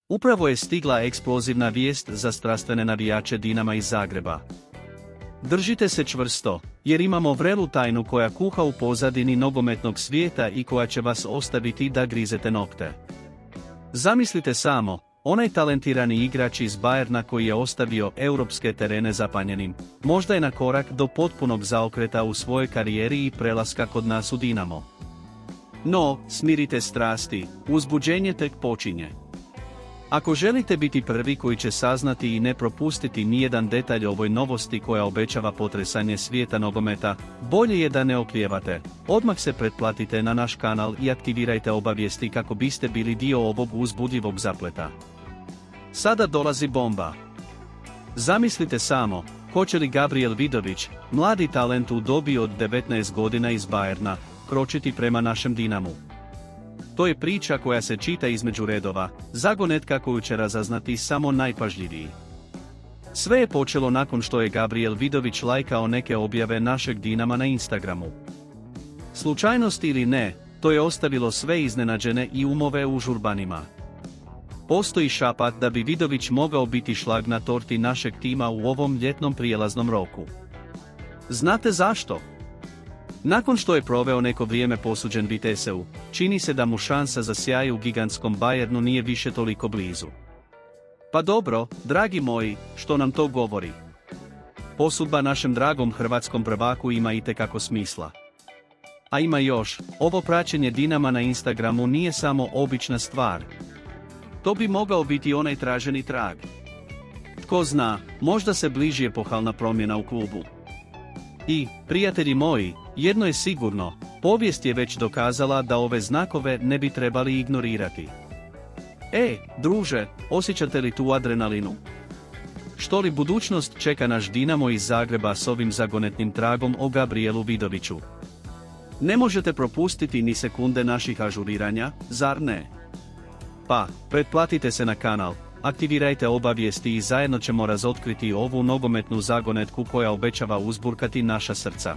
Upravo je stigla eksplozivna vijest za strastvene navijače Dinama iz Zagreba. Držite se čvrsto, jer imamo vrelu tajnu koja kuha u pozadini nogometnog svijeta i koja će vas ostaviti da grizete nokte. Zamislite samo, onaj talentirani igrač iz Bayerna koji je ostavio europske terene zapanjenim, možda je na korak do potpunog zaokreta u svojoj karijeri i prelaska kod nas u Dinamo. No, smirite strasti, uzbuđenje tek počinje. Ako želite biti prvi koji će saznati i ne propustiti nijedan detalj o ovoj novosti koja obećava potresanje svijeta nogometa, bolje je da ne oklijevate, odmah se pretplatite na naš kanal i aktivirajte obavijesti kako biste bili dio ovog uzbudljivog zapleta. Sada dolazi bomba. Zamislite samo, hoće li Gabriel Vidović, mladi talent u dobi od 19 godina iz Bayerna, kročiti prema našem Dinamu? To je priča koja se čita između redova, zagonetka koju će razaznati samo najpažljiviji. Sve je počelo nakon što je Gabriel Vidović lajkao neke objave našeg Dinama na Instagramu. Slučajnost ili ne, to je ostavilo sve iznenađene i umove užurbanima. Postoji šapat da bi Vidović mogao biti šlag na torti našeg tima u ovom ljetnom prijelaznom roku. Znate zašto? Nakon što je proveo neko vrijeme posuđen Vitesseu, čini se da mu šansa za sjaj u gigantskom Bayernu nije više toliko blizu. Pa dobro, dragi moji, što nam to govori? Posudba našem dragom hrvatskom prvaku ima itekako smisla. A ima još, ovo praćenje Dinama na Instagramu nije samo obična stvar. To bi mogao biti onaj traženi trag. Tko zna, možda se bliži epohalna promjena u klubu. I, prijatelji moji, jedno je sigurno, povijest je već dokazala da ove znakove ne bi trebali ignorirati. Druže, osjećate li tu adrenalinu? Što li budućnost čeka naš Dinamo iz Zagreba s ovim zagonetnim tragom o Gabrielu Vidoviću? Ne možete propustiti ni sekunde naših ažuriranja, zar ne? Pa, pretplatite se na kanal, aktivirajte obavijesti i zajedno ćemo razotkriti ovu nogometnu zagonetku koja obećava uzburkati naša srca.